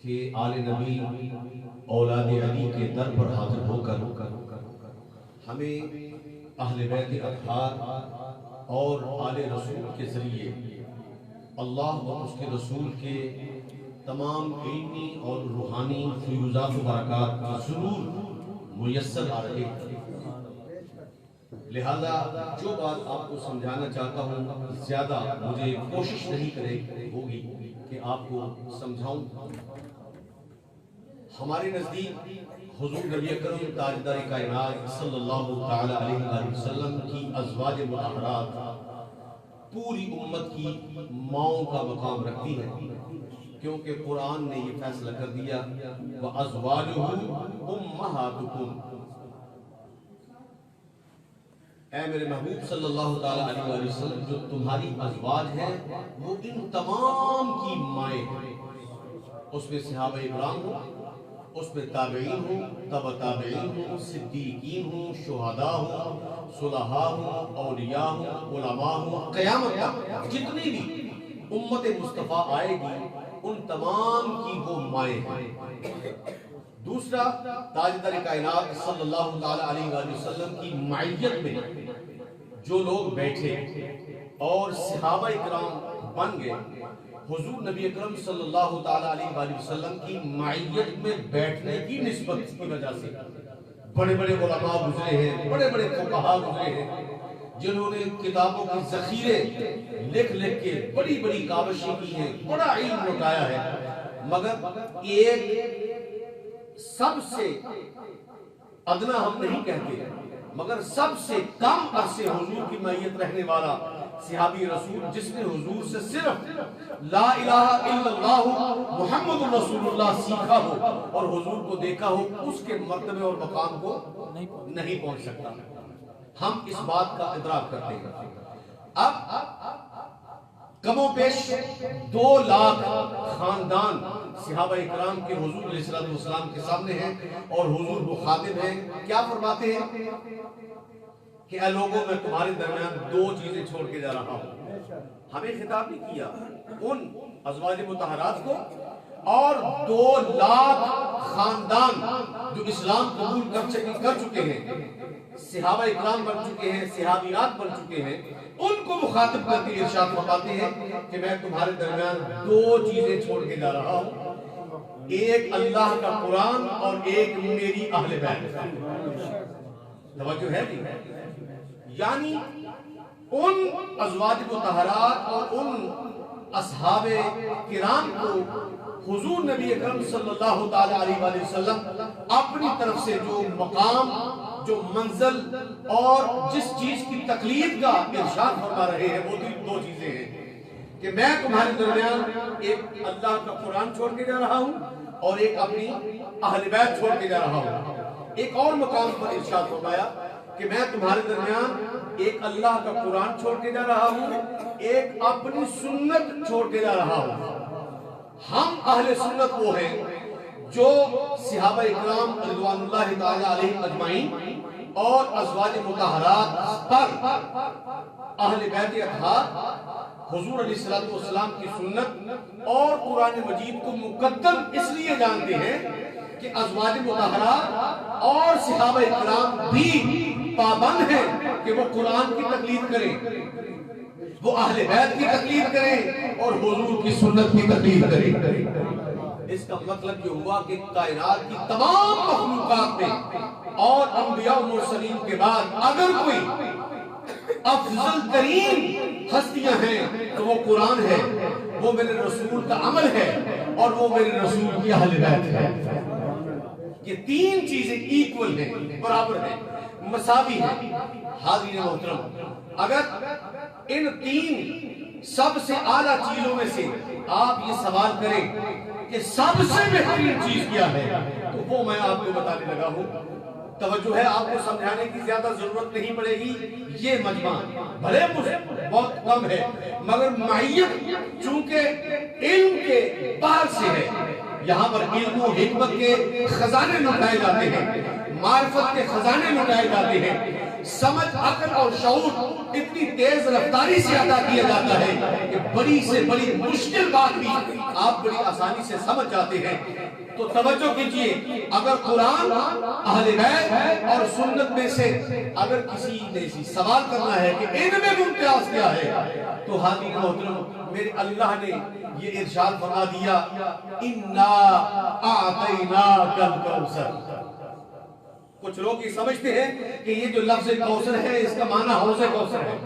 کہ آل نبی اولاد علی کے در پر حاضر ہو کر ہمیں اہل بیت اطہار اور آل رسول کے ذریعے اللہ اور اس کے رسول کے تمام علمی اور روحانی فیوزات و برکات ضرور میسر آ رہے ہیں۔ لہذا جو بات آپ کو سمجھانا چاہتا ہوں زیادہ مجھے کوشش نہیں ہوگی کہ آپ کو سمجھاؤں۔ ہمارے نزدیک حضور نبی اکرم تاجدار کائنات صلی اللہ تعالی علیہ وآلہ وسلم کی ازواج مطہرات پوری امت کی ماؤں کا مقام رکھتی ہیں، کیونکہ قرآن نے یہ فیصلہ کر دیا وَأَزْوَاجُهُ أُمَّهَاتُكُمْ۔ اے میرے محبوب صلی اللہ تعالی علیہ وآلہ وسلم، جو تمہاری ازواج ہیں وہ ان تمام کی مائیں ہیں۔ اس میں صحابہ اکرام ہوں، اس میں تابعین ہوں، تبع تابعین ہوں، صدیقین ہوں، شہداء ہوں، صلحاء ہوں، اولیاء ہوں، علماء ہوں، قیامت تک جتنی بھی امت مصطفیٰ آئے گی ان تمام کی وہ مائیں ہیں۔ دوسرا، تاجدار کائنات صلی اللہ تعالی علیہ وآلہ وسلم کی معیت میں جو لوگ بیٹھے اور صحابہ اکرام بن گئے، حضور نبی اکرم صلی اللہ تعالی علیہ وآلہ وسلم کی معیت میں بیٹھنے کی نسبت کی وجہ سے بڑے بڑے علماء گزرے ہیں، بڑے بڑے فقہاء گزرے ہیں، جنہوں نے کتابوں کے ذخیرے لکھ لکھ کے بڑی بڑی کاوشیں کی ہیں، بڑا علم لٹایا ہے، مگر ایک سب سے ادنا ہم نہیں کہتے مگر سب سے کم عرصے حضور کی معیت رہنے والا صحابی رسول، جس نے حضور سے صرف لا الہ الا اللہ محمد رسول اللہ سیکھا ہو اور حضور کو دیکھا ہو، اس کے مرتبے اور مقام کو نہیں پہنچ سکتا۔ ہم اس بات کا ادراک کرتے ہیں۔ اب کم و بیش 2 لاکھ خاندان صحابہ اکرام کے حضور علیہ السلام کے سامنے ہیں اور حضور مخاطب ہیں، کیا فرماتے ہیں کہ اے لوگوں، میں تمہارے درمیان 2 چیزیں چھوڑ کے جا رہا ہوں۔ ہمیں خطاب نہیں کیا، ان ازواج مطہرات کو اور 2 لاکھ خاندان جو اسلام قبول کر چکے ہیں، صحابہ اکرام بن چکے ہیں، صحابیات بن چکے ہیں، ان کو مخاطب کر کے ارشاد فرماتے ہیں کہ میں تمہارے درمیان 2 چیزیں چھوڑ کے جا رہا ہوں، ایک اللہ کا قرآن اور ایک میری اہل بیت۔ توجہ ہے بھی، یعنی ان ازواج مطہرات اور ان اصحاب کرام کو حضور نبی اکرم صلی اللہ تعالی علیہ وآلہ وسلم اپنی طرف سے جو مقام، جو منزل اور جس چیز کی تقلید کا ارشاد فرما رہے ہیں، وہ 2 چیزیں ہیں کہ میں تمہارے درمیان ایک اللہ کا قرآن چھوڑ کے جا رہا ہوں اور ایک اپنی اہل بیت چھوڑ کے جا رہا ہوں۔ ایک اور مقام پر ارشاد فرمایا کہ میں تمہارے درمیان ایک اللہ کا قرآن چھوڑ کے جا رہا ہوں، ایک اپنی سنت چھوڑ کے جا رہا ہوں۔ ہم اہل سنت وہ ہیں جو صحابہ اکرام رضوان اللہ تعالی علیہ اجمعین اور ازواج مطہرات پر اہل بیت اطہار حضور علیہ السلام کی سنت اور قرآن مجید کو مقدم اس لیے جانتے ہیں کہ ازواج مطہرات اور صحابہ اکرام بھی پابند ہیں کہ وہ قرآن کی تقلید کریں، وہ اہل بیت کی تقلید کریں اور حضور کی سنت کی تقلید کریں۔ اس کا مطلب یہ ہوا کہ کائنات کی تمام مخلوقات میں اور انبیاء و مرسلین کے بعد اگر کوئی افضل ترین ہستیاں ہیں تو وہ قرآن ہے، وہ میرے رسول کا عمل ہے اور وہ میرے رسول کی اہل بیت ہے۔ یہ 3 چیزیں ایکول ہیں، برابر ہیں، مساوی ہیں۔ حاضرین محترم، اگر ان 3 سب سے اعلیٰ چیزوں میں سے آپ یہ سوال کریں کہ سب سے بہترین چیز کیا ہے تو وہ میں آپ کو بتانے لگا ہوں۔ توجہ ہے، آپ کو سمجھانے کی زیادہ ضرورت نہیں پڑے گی۔ یہ مجمع بھلے بہت کم ہے مگر معیت چونکہ علم کے باہر سے ہے، یہاں پر علم و حکمت کے خزانے لٹائے جاتے ہیں، معرفت کے خزانے لٹائے جاتے ہیں، سمجھ، عقل اور شعور اتنی تیز رفتاری سے عطا کیا جاتا ہے کہ بڑی سے بڑی مشکل بات بھی آپ بڑی آسانی سے سمجھ جاتے ہیں۔ تو توجہ کیجئے، اگر قرآن، اہل بیت اور سنت میں سے اگر کسی نے سوال کرنا ہے کہ ان میں ممتاز کیا ہے، تو حاضرین محترم میرے اللہ نے یہ ارشاد فرما دیا، اِنَّا أَعْطَيْنَاكَ الْكَوْثَرَ۔ کچھ لوگ یہ سمجھتے ہیں کہ یہ جو لفظ کوثر ہے اس کا معنی حوض کوثر ہے۔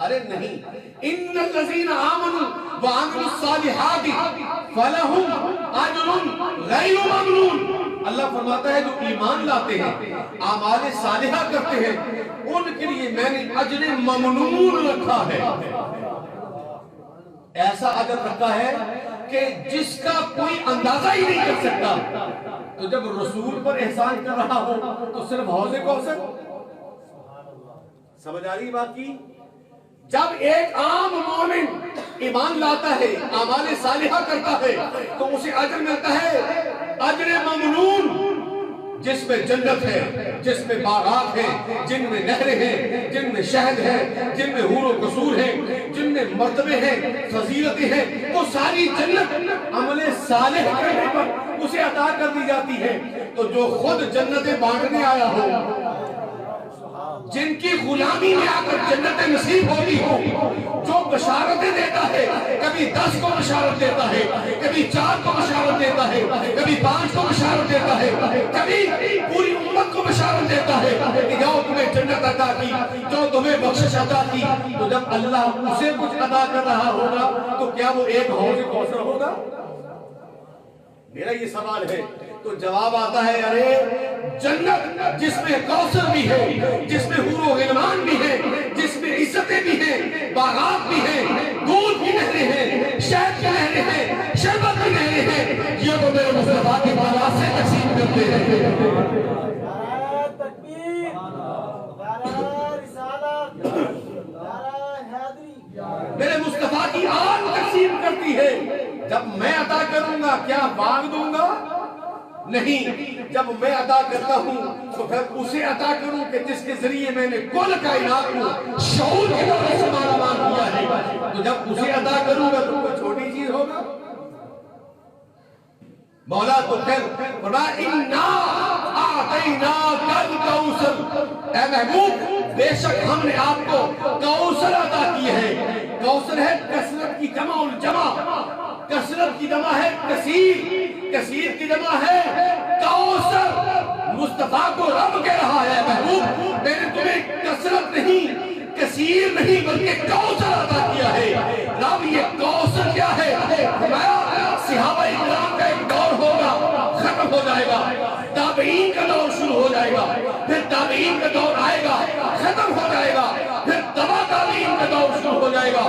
ارے نہیں، ان الذین آمنوا وعملوا الصالحات فلہم اجر غیر ممنون۔ اللہ فرماتا ہے جو ایمان لاتے ہیں، اعمال صالحہ کرتے ہیں، ان کے لیے میں نے اجر ممنون رکھا ہے۔ ایسا اجر رکھا ہے کہ جس کا کوئی اندازہ ہی نہیں کر سکتا۔ تو جب رسول پر احسان کر رہا ہو تو صرف حوض کوثر؟ سمجھ آ رہی بات کی؟ جب ایک عام مومن ایمان لاتا ہے، اعمال صالحہ کرتا ہے، تو اسے اجر ملتا ہے اجر ممنون، جس میں جنت ہے، جس میں باغات ہیں، جن میں نہریں ہیں، جن میں شہد ہے، جن میں حور و قصور ہیں، جن میں مرتبے ہیں، فضیلتیں ہیں، وہ ساری جنت عمل صالح کرنے پر اسے عطا کر دی جاتی ہے۔ تو جو خود جنتیں بانٹنے آیا ہو، جن کی غلامی میں آ کر جنتیں نصیب ہوتی ہو، جو بشارتیں دیتا ہے، کبھی 10 کو بشارت دیتا ہے، کبھی 4 کو بشارت دیتا ہے، کبھی 5 کو بشارت دیتا ہے، کبھی پوری امت کو بشارت دیتا ہے کہ جاؤ تمہیں جنت عطا کی، جو تمہیں بخشش عطا کی۔ تو جب اللہ اسے کچھ عطا کر رہا ہوگا تو کیا وہ ایک حوض کوثر ہوگا؟ میرا یہ سوال ہے۔ تو جواب آتا ہے، ارے جنت جس میں کوثر بھی ہے، جس میں حور و غلمان بھی ہے، جس میں عزتیں بھی ہیں، باغات بھی ہیں، دودھ کی نہریں ہیں، شہد کی نہریں ہیں، شربت کی نہریں ہیں، یہ تو میرے مصطفیٰ کی بارات سے تقسیم کرتے ہیں۔ نعرہ تکبیر، نعرہ رسالت، نعرہ حیدری۔ میرے مصطفیٰ کی آن تقسیم کرتی ہے۔ جب میں عطا کروں گا کیا باغ دوں گا؟ نہیں، جب میں عطا کرتا ہوں تو پھر اسے عطا کروں کہ جس کے ذریعے میں نے کل کائنات کو شعور کی طرح سے مالا کیا ہے۔ تو جب اسے عطا کروں گا تو کوئی چھوٹی چیز ہوگا؟ مولا تو پھر فرمایا اِنَّا أَعْطَيْنَاكَ الْكَوْثَرَ، اے محبوب بے شک ہم نے آپ کو کوثر عطا کی ہے۔ کوثر ہے کثرت کی جمع الجمع، کثرت کی جمع ہے کثیر، کثیر کی جمع ہے کوثر۔ مصطفیٰ کو رب کہہ رہا ہے، محبوب میں نے تمہیں کثرت نہیں، کثیر نہیں بلکہ کوثر عطا کیا ہے۔ رب یہ کوثر کیا ہے؟ فرمایا صحابہ اکرام کا ایک دور ہوگا، ختم ہو جائے گا، تابعین کا دور شروع ہو جائے گا، پھر تابعین کا دور آئے گا، ختم ہو جائے گا، پھر تبع تابعین کا دور شروع ہو جائے گا،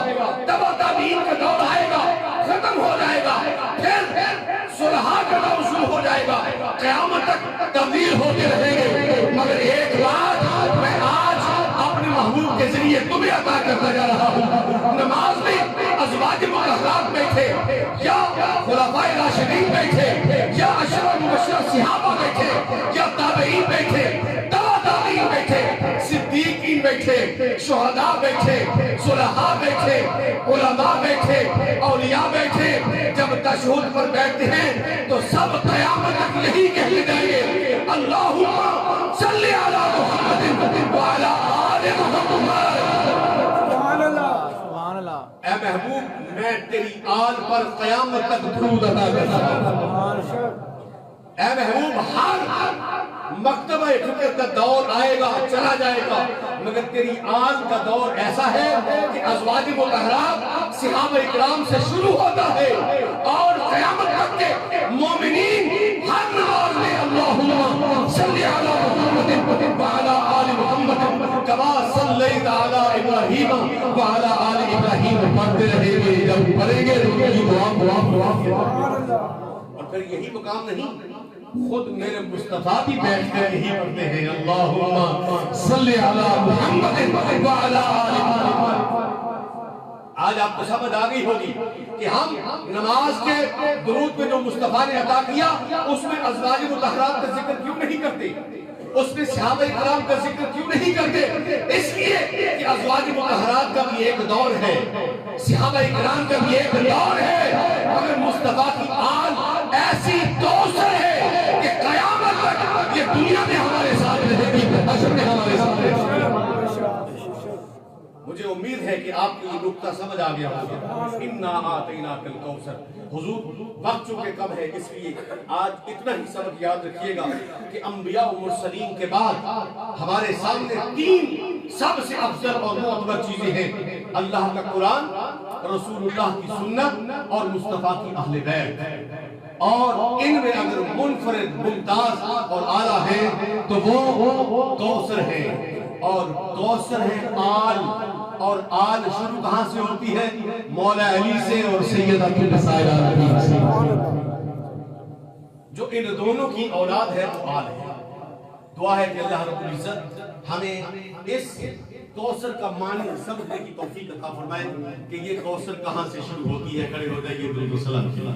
تبع تابعین کا دور آئے گا، ختم ہو جائے گا، پھر صلحاء کا دور شروع ہو جائے گا، قیامت تک تبدیل ہوتے رہیں گے۔ مگر ایک بات میں آج اپنے محبوب کے ذریعے تمہیں عطا کرتا جا رہا ہوں، نماز میں ازواج مطہرات بیٹھے، یا خلفاء راشدین بیٹھے، یا عشرہ مبشرہ صحابہ بیٹھے، یا تابعین بیٹھے، تبع تابعین بیٹھے، صدیقین بیٹھے، شہداء بیٹھے، صلحاء بیٹھے، علماء بیٹھے، اولیاء بیٹھے، جب تشہد پر بیٹھتے ہیں تو سب قیامت تک یہی کہتے جائیں گے، اللہم صلی علی محمد وعلی آل محمد۔ سبحان اللہ، سبحان اللہ۔ اے محبوب میں تیری آل پر قیامت تک درود ادا کرتا ہوں۔ اے محبوب ہر مکتبہ فکر کا دور آئے گا، چلا جائے گا، مگر تیری آل کا دور ایسا ہے کہ ازواج مطہرات صحابہ اکرام سے شروع ہوتا ہے اور قیامت تک کے مومنین ہر نماز میں اللہم صلی علی محمد وعلی آل محمد کما صلیت علی ابراہیم وعلی آل ابراہیم پڑھتے رہیں گے۔ جب پڑھیں گے تو یہ دعا اور پھر یہی مقام نہیں، خود میرے مصطفیٰ بھی بیٹھ کر یہی پڑھتے ہیں، اللہم صلی علی محمد وعلی آل محمد۔ آج آپ کو سمجھ آ گئی ہوگی کہ ہم نماز کے درود میں جو مصطفیٰ نے عطا کیا اس میں ازواج مطہرات کا ذکر کیوں نہیں کرتے؟ اس میں صحابہ کرام کا ذکر کیوں نہیں کرتے؟ اس لیے کہ ازواج مطہرات کا بھی ایک دور ہے، صحابہ کرام کا بھی ایک دور ہے، مگر مصطفیٰ کی آل ایسی دوسر ہے کہ قیامت تک یہ دنیا میں ہمارے ساتھ رہے گی، حشر میں ہمارے ساتھ رہے گی۔ مجھے امید ہے کہ آپ کو یہ نکتہ سمجھ آ گیا ہوگا۔ اِنَّا آتَيْنَاكَ الْكَوْثَرَ۔ حضور وقت چونکہ کم ہے اس لیے آج اتنا ہی سبق یاد رکھیے گا کہ انبیاء و مرسلین کے بعد ہمارے سامنے تین سب سے افضل اور معتبر چیزیں ہیں: اللہ کا قرآن، رسول اللہ کی سنت اور مصطفیٰ کی اہل بیت۔ اور ان میں اگر منفرد، ممتاز اور اعلیٰ ہے تو وہ کوثر ہے، اور کوثر ہے آل، اور آل شروع کہاں سے ہوتی ہے؟ مولا علی سے اور سیدہ سائرہ نبی سے۔ جو ان دونوں کی اولاد ہے وہ آل ہے۔ دعا ہے کہ اللہ رب العزت ہمیں اس کوثر کا معنی سمجھنے کی توفیق عطا فرمائے کہ یہ کوثر کہاں سے شروع ہوتی ہے۔ کھڑے ہو جائیے، درود و سلام کیا۔